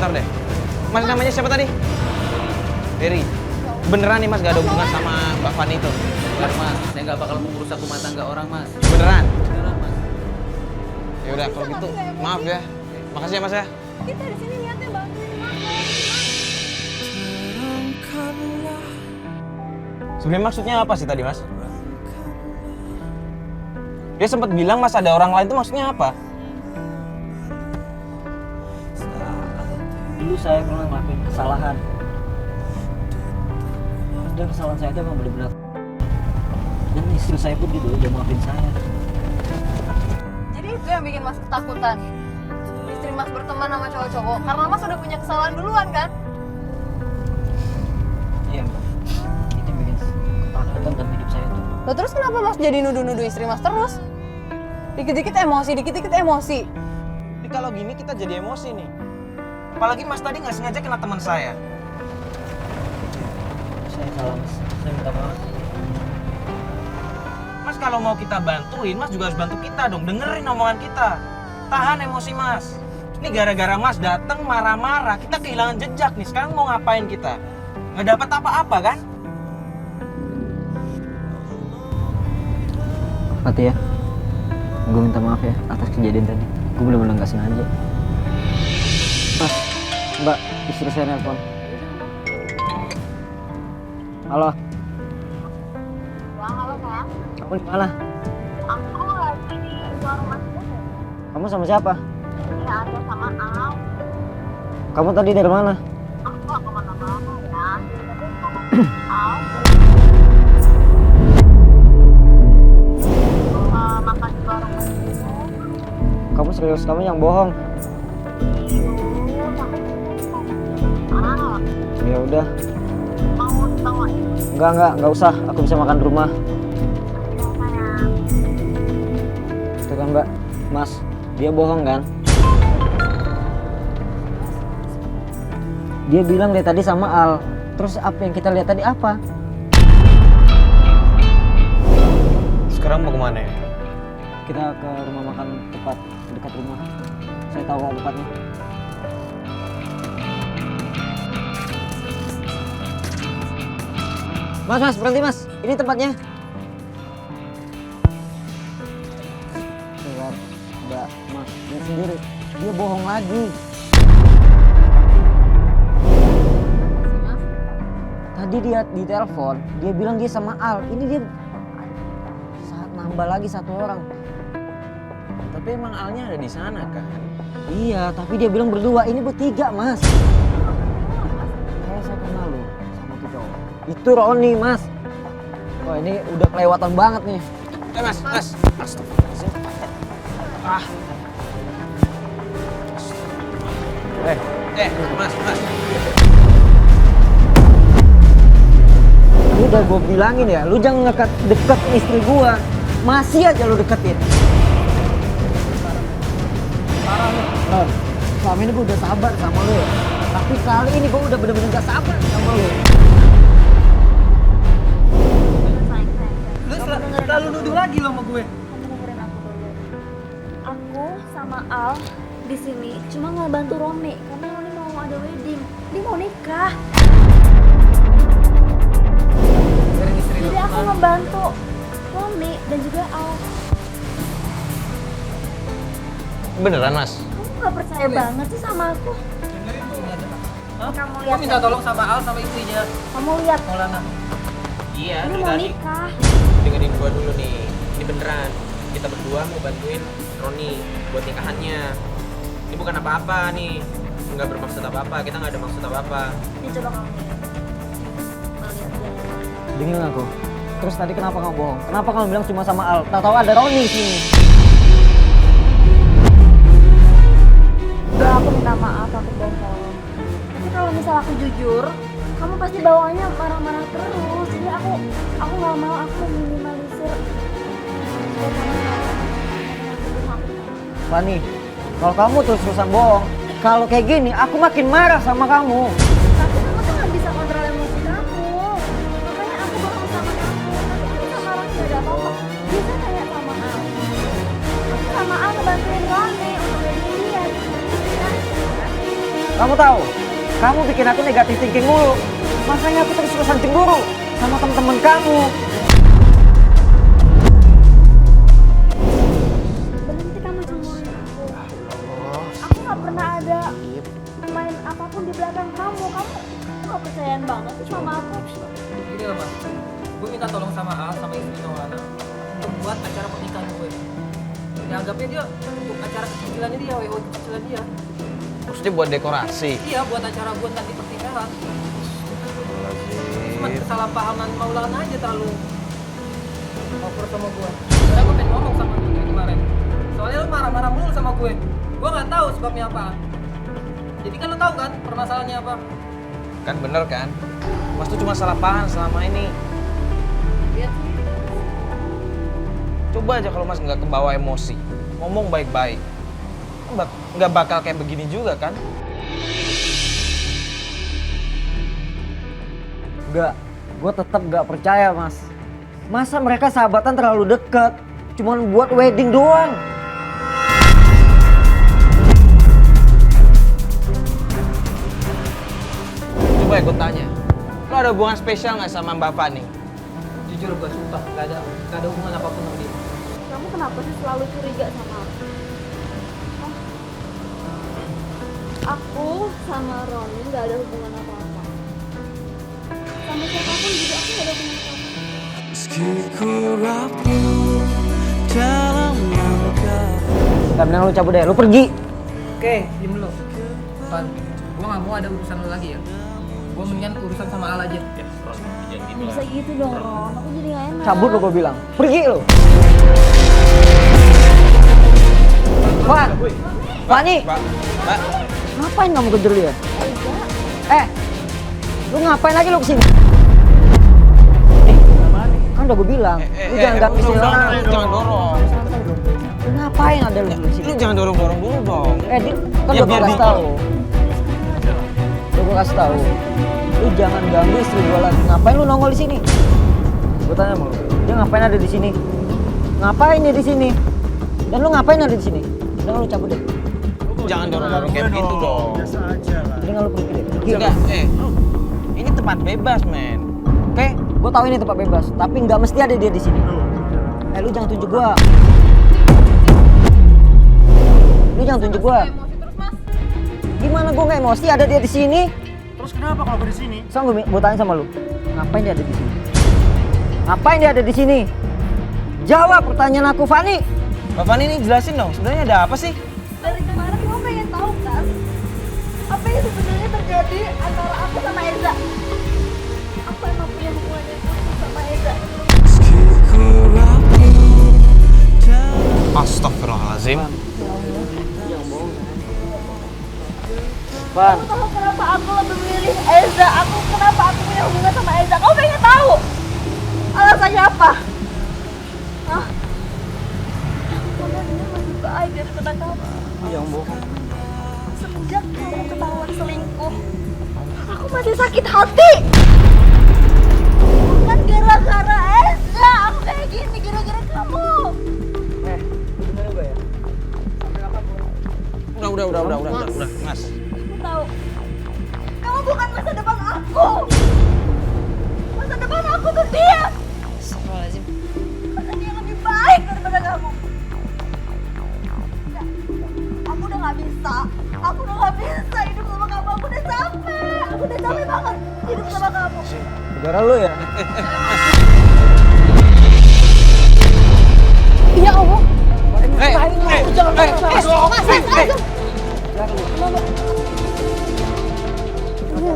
Bentar deh. Mas namanya siapa tadi? Ferry. Beneran nih mas gak ada hubungan sama Mbak Fani itu? Bener mas, saya nggak bakal merusak rumah tangga orang mas. Beneran? Beneran mas. Ya udah kalau gitu maaf ya. Makasih ya mas ya. Kita di sini niatnya bantuin Mas. Sebenarnya maksudnya apa sih tadi mas? Dia sempat bilang mas ada orang lain itu maksudnya apa? Dulu saya pernah ngelakuin kesalahan. Dan kesalahan saya itu emang benar-benar. Dan istri saya pun gitu udah maafin saya. Jadi itu yang bikin Mas ketakutan. Istri Mas berteman sama cowok-cowok karena Mas udah punya kesalahan duluan kan? Iya mbak. Itu yang bikin ketakutan dalam hidup saya tuh. Loh terus kenapa Mas jadi nuduh-nuduh istri Mas terus? Dikit-dikit emosi, dikit-dikit emosi. Tapi kalau gini kita jadi emosi nih. Apalagi mas tadi nggak sengaja kena teman saya. Saya salah mas. Saya minta maaf. Mas kalau mau kita bantuin, mas juga harus bantu kita dong. Dengerin omongan kita. Tahan emosi mas. Ini gara-gara mas datang marah-marah, kita kehilangan jejak nih. Sekarang mau ngapain kita? Nggak dapat apa-apa kan? Mati ya. Gue minta maaf ya atas kejadian tadi. Gue benar-benar nggak sengaja. Mas, mbak, istri saya nelpon. Halo. Bang, halo Bang. Kamu di mana? Aku lagi di warung Mas Bus. Kamu sama siapa? Ya ada sama Al. Kamu tadi dari mana? Aku gak kemana-mana ya. Tapi sama Al. Makan di warung Mas Bus. Kamu serius? Kamu yang bohong? Al, Ya udah. mau dibawain Enggak usah. Aku bisa makan di rumah. sayang. Itu kan mbak, mas, dia bohong kan? Dia bilang dari tadi sama Al. Terus apa yang kita lihat tadi apa? Sekarang mau kemana ya? Kita ke rumah makan tempat dekat rumah. Saya tahu tempatnya. Mas, berhenti mas. Ini tempatnya. Lihat, mbak, mas, lihat sendiri. Dia bohong lagi. Tadi dia di telepon, dia bilang dia sama Al. Ini dia saat nambah lagi satu orang. Tapi emang Alnya ada di sana kan? Iya, tapi dia bilang berdua. Ini bertiga, mas. Kayak saya kenal loh sama tuh cowok. Itu Roni, mas. Wah, ini udah kelewatan banget nih. Mas. Astagfirullahaladzim. Mas. Lu udah gue bilangin ya, lu jangan deket istri gua. Masih aja lu deketin. Parah lu. Selama ini gue udah sabar sama lu ya. Tapi kali ini gue udah bener-bener gak sabar sama lu. Lu selalu nuduh lagi lo sama gue. Kamu dengerin aku dulu. Aku sama Al di sini cuma mau bantu Roni karena Roni mau ada wedding. Dia mau nikah. Jadi aku ngebantu Roni dan juga Al. Beneran mas? Kamu gak percaya banget sih sama aku? Kamu lihat. Aku minta tolong sama Al sama istrinya. Kamu lihat. Maulana. Iya, Dia mau nikah. dengerin gua dulu nih. Ini beneran. Kita berdua mau bantuin Roni buat nikahannya. Ini bukan apa-apa nih. Nggak bermaksud apa-apa. Kita nggak ada maksud apa-apa. Ini coba kamu lihat. Lihat. Dengerin aku. Terus tadi kenapa kamu bohong? Kenapa kamu bilang cuma sama Al? Tahu ada Roni di sini. Udah, aku minta maaf aku bohong. Tapi kalau misal aku jujur, kamu pasti bawaannya marah-marah terus. Jadi aku nggak mau aku minimalisir. Fani, kalau kamu terus-terusan bohong, kalau kayak gini aku makin marah sama kamu. Tapi kamu tuh nggak bisa kontrol emosi kamu. Makanya aku bohong sama kamu. Tapi kamu sama orang nggak ada apa-apa. Bisa kayak sama Al. Aku sama Al ngebantuin Roni untuk wedding dia. Kamu tahu, kamu bikin aku negatif thinking mulu. Makanya aku terus-terusan cemburu sama teman-teman kamu. Berhenti kamu cemburuin aku. Aku nggak pernah ada main apapun di belakang kamu. Kamu nggak percayaan banget sih sama aku. Gini loh mas, gue minta tolong sama Al sama istri Noana untuk buat acara pernikahan gue. Dianggapnya dia untuk acara kecil-kecilannya dia, WO kecilan dia. Maksudnya buat dekorasi. Iya, buat acara gue nanti pernikahan. Cuma kesalahpahaman Maulana aja terlalu over sama gue. Karena gue pengen ngomong sama dia kemarin. Soalnya lu marah-marah mulu sama gue. Gue nggak tahu sebabnya apa. Jadi kan lu tahu kan permasalahannya apa? Kan bener kan? Mas tuh cuma salah paham selama ini. Lihat. Coba aja kalau Mas nggak kebawa emosi, ngomong baik-baik, nggak bakal kayak begini juga kan? Enggak, gue tetap gak percaya Mas. Masa mereka sahabatan terlalu dekat, cuman buat wedding doang. Coba ya gue tanya, lo ada hubungan spesial nggak sama Mbak Fani? Jujur gue sumpah gak ada hubungan apapun sama dia. Kamu kenapa sih selalu curiga sama aku? Oh. Aku sama Roni nggak ada hubungan apa-apa. Sama siapapun juga aku nggak ada hubungan apa-apa. Gak mending lu cabut deh, lu pergi. Oke, diem dulu. Pan, gue gak mau ada urusan lo lagi ya. Gue mendingan urusan sama Al aja. Nggak bisa gitu dong Ron, aku jadi nggak enak. Cabut lu gue bilang, pergi lu. Fan, Fani, Mbak, ngapain kamu kejar dia? Lu ngapain lagi lu kesini? Kan udah gue bilang, lu jangan ganggu istri orang. Jangan dorong. Lu ngapain ada lu di sini? Lu jangan dorong-dorong dulu dong. Kan Ya, udah gue biar kasih di- tahu. Udah gue kasih tahu. Lu jangan ganggu istri gue lagi. Ngapain lu nongol di sini? Gue tanya sama lu, dia ngapain ada di sini? Ngapain dia di sini? Dan lu ngapain ada di sini? Udah lu cabut deh. Jangan dorong-dorong kayak begitu dong. Mendingan lu pergi deh. Pergi. Enggak, ini tempat bebas, men. Oke, gue tahu ini tempat bebas, tapi nggak mesti ada dia di sini. Lu jangan tunjuk gua. Lu jangan tunjuk gua. Emosi terus mas. Gimana gua nggak emosi ada dia di sini? Terus kenapa kalau gue di sini? Sekarang gua tanya sama lu, ngapain dia ada di sini? Ngapain dia ada di sini? Jawab pertanyaan aku, Fani. Mbak Fani ini jelasin dong, sebenarnya ada apa sih? Dari kemarin kamu pengen tahu kan apa yang sebenarnya terjadi antara aku sama Eza. Aku emang punya hubungan yang khusus sama Eza. Astagfirullahaladzim. Fan, Kamu tahu kenapa aku lebih memilih Eza? Kenapa aku punya hubungan sama Eza? Kamu pengen tahu alasannya apa? Hah? Karena dia lebih baik daripada kamu. yang bohong. Semenjak kamu ketahuan selingkuh, aku masih sakit hati. Bukan gara-gara Eza, aku kayak gini gara-gara kamu. Bener gua ya? Udah, Mas. Aku tahu, kamu bukan masa depan aku. Masa depan aku tuh dia. Astagfirullahaladzim. Karena dia lebih baik daripada kamu. Aku udah gak bisa. Aku udah gak bisa hidup sama kamu. Aku udah capek. Aku udah capek banget hidup sama kamu. Gara lu ya? Ya Allah.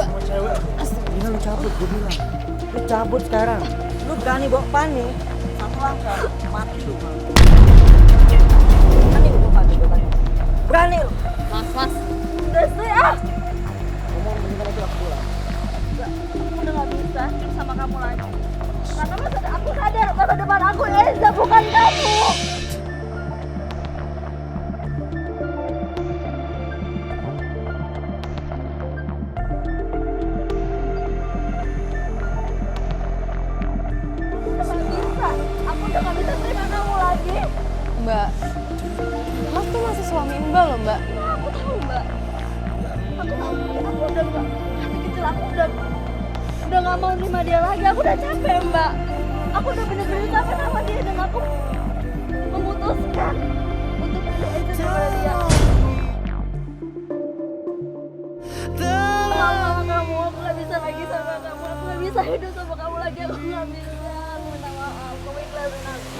Gila lu cabut, gue bilang. Lu cabut sekarang. Lu berani bawa Fani. Satu langkah, mati lu. Berani lu bawa Fani, gue tanya. Berani lu. Mas. Udah sih ah. Ngomong bentar lagi aku pulang. Aku udah gak bisa hidup sama kamu lagi. Karena aku sadar masa depan aku Eza bukan kamu. Aku udah gak bisa terima kamu lagi. Mbak, Mas tuh masih suami Mbak loh Mbak. Aku tahu Mbak. Aku tahu udah nggak, hati kecil aku udah nggak mau nerima dia lagi. Aku udah capek Mbak, aku udah bener-bener capek sama dia dan aku memutuskan untuk pilih Eza daripada dia. Sama kamu, aku nggak bisa lagi sama kamu, aku nggak bisa hidup sama kamu lagi, aku nggak bisa. Aku minta maaf, kamu ikhlasin aku.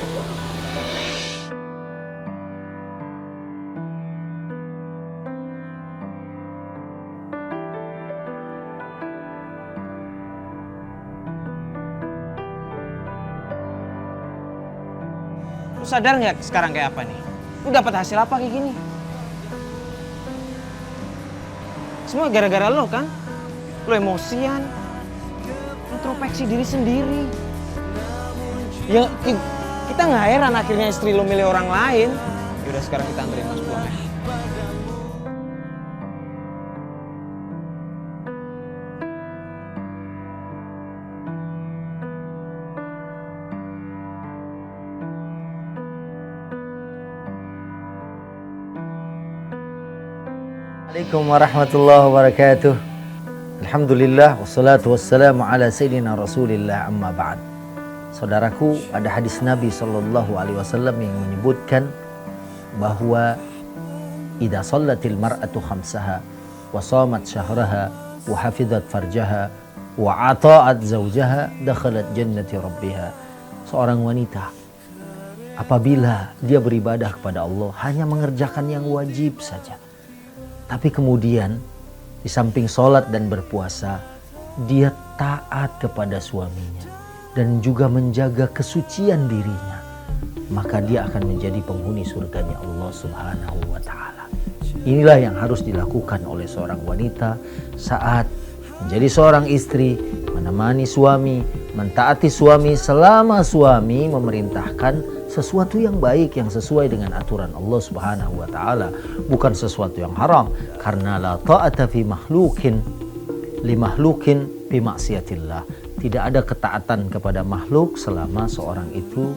Lu sadar nggak sekarang kayak apa nih? Lu dapat hasil apa kayak gini? Semua gara-gara lo kan? Lo emosian, introspeksi diri sendiri. Ya, kita nggak heran akhirnya istri lo milih orang lain. Yaudah sekarang kita anterin Mas pulang ya. Assalamualaikum warahmatullahi wabarakatuh. Alhamdulillah wassalatu wassalamu ala sayyidina Rasulillah amma ba'd. Saudaraku, ada hadis Nabi sallallahu alaihi wasallam yang menyebutkan bahwa idza shallatil mar'atu khamsaha wa shamat syahraha wa hafizat farjaha wa ata'at zawjaha dakhalat jannati rabbiha. Seorang wanita apabila dia beribadah kepada Allah hanya mengerjakan yang wajib saja, tapi kemudian di samping sholat dan berpuasa, dia taat kepada suaminya dan juga menjaga kesucian dirinya, maka dia akan menjadi penghuni surganya Allah Subhanahu wa Ta'ala. Inilah yang harus dilakukan oleh seorang wanita saat menjadi seorang istri, menemani suami, mentaati suami selama suami memerintahkan sesuatu yang baik yang sesuai dengan aturan Allah Subhanahu wa Ta'ala, bukan sesuatu yang haram. Karena la ta'ata fi makhlukin li makhlukin bi maksiatillah. Tidak ada ketaatan kepada makhluk selama seorang itu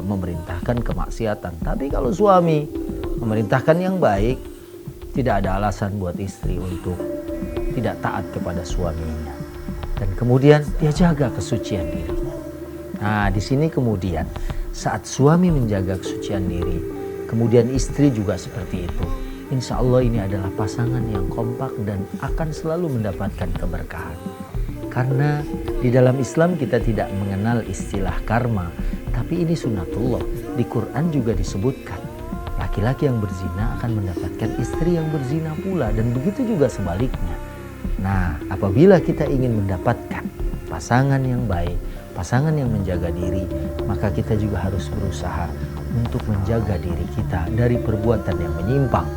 memerintahkan kemaksiatan. Tapi kalau suami memerintahkan yang baik, tidak ada alasan buat istri untuk tidak taat kepada suaminya. Dan kemudian dia jaga kesucian dirinya. Nah, di sini kemudian saat suami menjaga kesucian diri, kemudian istri juga seperti itu, insya Allah ini adalah pasangan yang kompak dan akan selalu mendapatkan keberkahan. Karena di dalam Islam kita tidak mengenal istilah karma, tapi ini sunatullah. Di Quran juga disebutkan laki-laki yang berzina akan mendapatkan istri yang berzina pula, dan begitu juga sebaliknya. Nah, apabila kita ingin mendapatkan pasangan yang baik, pasangan yang menjaga diri, maka kita juga harus berusaha untuk menjaga diri kita dari perbuatan yang menyimpang,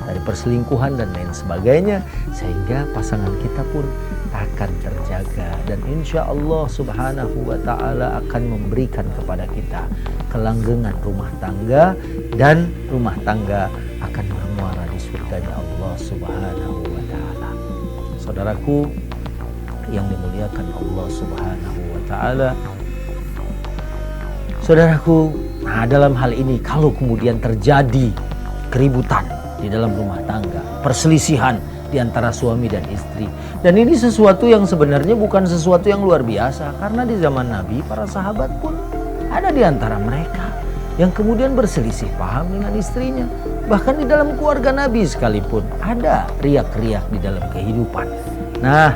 dari perselingkuhan dan lain sebagainya, sehingga pasangan kita pun akan terjaga. Dan insya Allah Subhanahu wa Ta'ala akan memberikan kepada kita kelanggengan rumah tangga, dan rumah tangga akan bermuara di surganya Allah Subhanahu wa Ta'ala. Saudaraku yang dimuliakan Allah Subhanahu wa Ta'ala, saudaraku, nah dalam hal ini kalau kemudian terjadi keributan di dalam rumah tangga, perselisihan di antara suami dan istri, dan ini sesuatu yang sebenarnya bukan sesuatu yang luar biasa, karena di zaman Nabi para sahabat pun ada di antara mereka yang kemudian berselisih paham dengan istrinya. Bahkan di dalam keluarga Nabi sekalipun ada riak-riak di dalam kehidupan. Nah,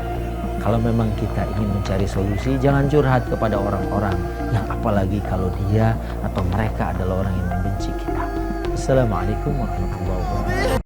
kalau memang kita ingin mencari solusi, jangan curhat kepada orang-orang yang apalagi kalau dia atau mereka adalah orang yang membenci kita. Assalamualaikum warahmatullahi wabarakatuh.